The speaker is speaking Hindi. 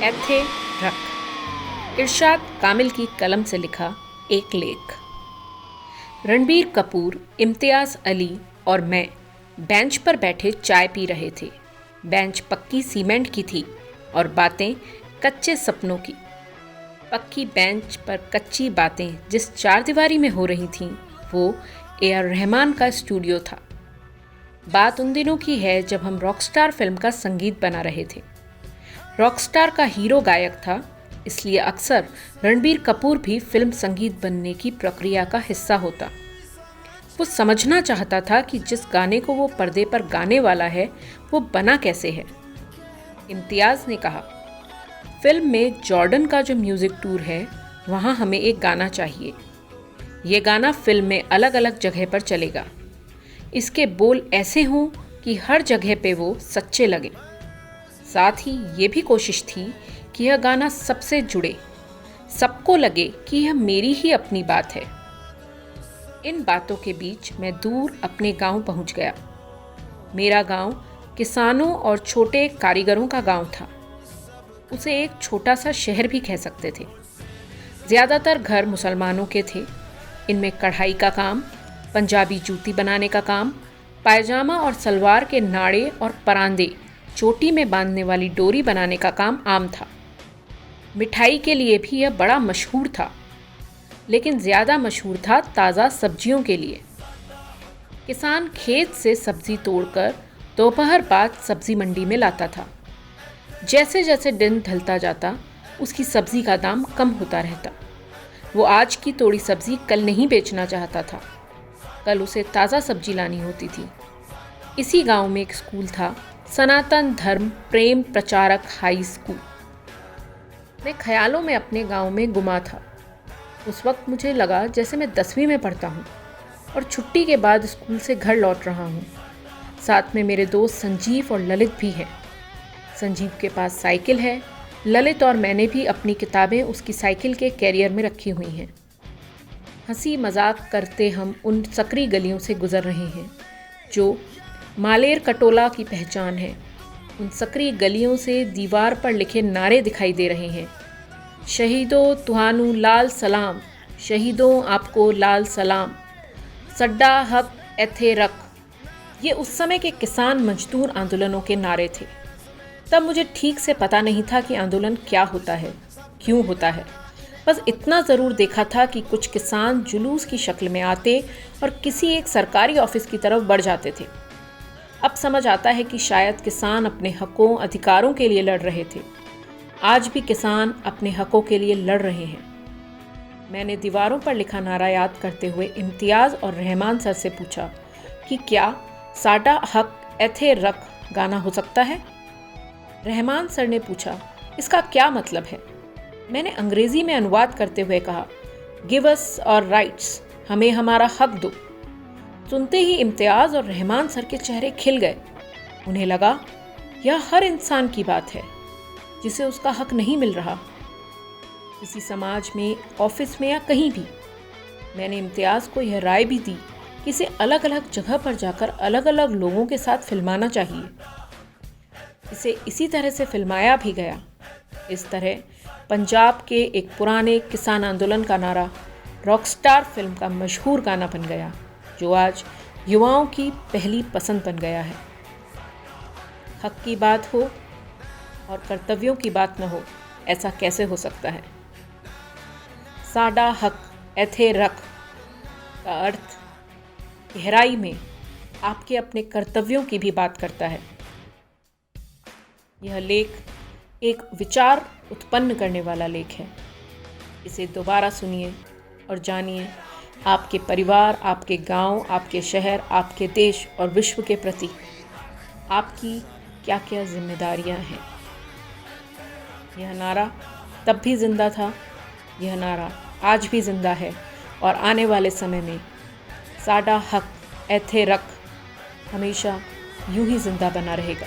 एथे रख। इरशाद कामिल की कलम से लिखा एक लेख। रणबीर कपूर, इम्तियाज़ अली और मैं बेंच पर बैठे चाय पी रहे थे। बेंच पक्की सीमेंट की थी और बातें कच्चे सपनों की। पक्की बेंच पर कच्ची बातें जिस चारदीवारी में हो रही थीं वो ए.आर. रहमान का स्टूडियो था। बात उन दिनों की है जब हम रॉकस्टार फिल्म का संगीत बना रहे थे। रॉकस्टार का हीरो गायक था, इसलिए अक्सर रणबीर कपूर भी फिल्म संगीत बनने की प्रक्रिया का हिस्सा होता। वो समझना चाहता था कि जिस गाने को वो पर्दे पर गाने वाला है वो बना कैसे है। इम्तियाज़ ने कहा, फिल्म में जॉर्डन का जो म्यूज़िक टूर है वहाँ हमें एक गाना चाहिए। ये गाना फिल्म में अलग अलग जगह पर चलेगा। इसके बोल ऐसे हों कि हर जगह पे वो सच्चे लगें। साथ ही ये भी कोशिश थी कि यह गाना सबसे जुड़े, सबको लगे कि यह मेरी ही अपनी बात है। इन बातों के बीच मैं दूर अपने गांव पहुंच गया। मेरा गांव किसानों और छोटे कारीगरों का गांव था। उसे एक छोटा सा शहर भी कह सकते थे। ज़्यादातर घर मुसलमानों के थे। इनमें कढ़ाई का काम, पंजाबी जूती बनाने का काम, पायजामा और सलवार के नाड़े और परांदे, चोटी में बांधने वाली डोरी बनाने का काम आम था। मिठाई के लिए भी यह बड़ा मशहूर था, लेकिन ज़्यादा मशहूर था ताज़ा सब्जियों के लिए। किसान खेत से सब्ज़ी तोड़कर दोपहर बाद सब्ज़ी मंडी में लाता था। जैसे जैसे दिन ढलता जाता उसकी सब्ज़ी का दाम कम होता रहता। वो आज की तोड़ी सब्ज़ी कल नहीं बेचना चाहता था। कल उसे ताज़ा सब्जी लानी होती थी। इसी गांव में एक स्कूल था, सनातन धर्म प्रेम प्रचारक हाई स्कूल। मैं ख्यालों में अपने गांव में गुमा था। उस वक्त मुझे लगा जैसे मैं 10वीं में पढ़ता हूँ और छुट्टी के बाद स्कूल से घर लौट रहा हूँ। साथ में मेरे दोस्त संजीव और ललित भी हैं। संजीव के पास साइकिल है। ललित और मैंने भी अपनी किताबें उसकी साइकिल के कैरियर में रखी हुई हैं। हंसी मजाक करते हम उन सकरी गलियों से गुजर रहे हैं जो मालेर कटोला की पहचान है। उन सकरी गलियों से दीवार पर लिखे नारे दिखाई दे रहे हैं, शहीदों तुहानू लाल सलाम, शहीदों आपको लाल सलाम, सड्डा हक एथे रख। ये उस समय के किसान मजदूर आंदोलनों के नारे थे। तब मुझे ठीक से पता नहीं था कि आंदोलन क्या होता है, क्यों होता है। बस इतना ज़रूर देखा था कि कुछ किसान जुलूस की शक्ल में आते और किसी एक सरकारी ऑफिस की तरफ बढ़ जाते थे। अब समझ आता है कि शायद किसान अपने हकों अधिकारों के लिए लड़ रहे थे। आज भी किसान अपने हकों के लिए लड़ रहे हैं। मैंने दीवारों पर लिखा नारा याद करते हुए इम्तियाज़ और रहमान सर से पूछा कि क्या साडा हक एथे रख गाना हो सकता है। रहमान सर ने पूछा, इसका क्या मतलब है। मैंने अंग्रेज़ी में अनुवाद करते हुए कहा, गिव अस और राइट्स, हमें हमारा हक दो। सुनते ही इम्तियाज़ और रहमान सर के चेहरे खिल गए। उन्हें लगा यह हर इंसान की बात है जिसे उसका हक नहीं मिल रहा, किसी समाज में, ऑफिस में या कहीं भी। मैंने इम्तियाज़ को यह राय भी दी कि इसे अलग अलग जगह पर जाकर अलग अलग लोगों के साथ फिल्माना चाहिए। इसे इसी तरह से फिल्माया भी गया। इस तरह पंजाब के एक पुराने किसान आंदोलन का नारा रॉकस्टार फिल्म का मशहूर गाना बन गया, जो आज युवाओं की पहली पसंद बन गया है। हक की बात हो और कर्तव्यों की बात न हो, ऐसा कैसे हो सकता है। साडा हक एथे रख का अर्थ गहराई में आपके अपने कर्तव्यों की भी बात करता है। यह लेख एक विचार उत्पन्न करने वाला लेख है। इसे दोबारा सुनिए और जानिए आपके परिवार, आपके गांव, आपके शहर, आपके देश और विश्व के प्रति आपकी क्या क्या जिम्मेदारियां हैं। यह नारा तब भी जिंदा था, यह नारा आज भी जिंदा है और आने वाले समय में साडा हक एथे रख हमेशा यूं ही जिंदा बना रहेगा।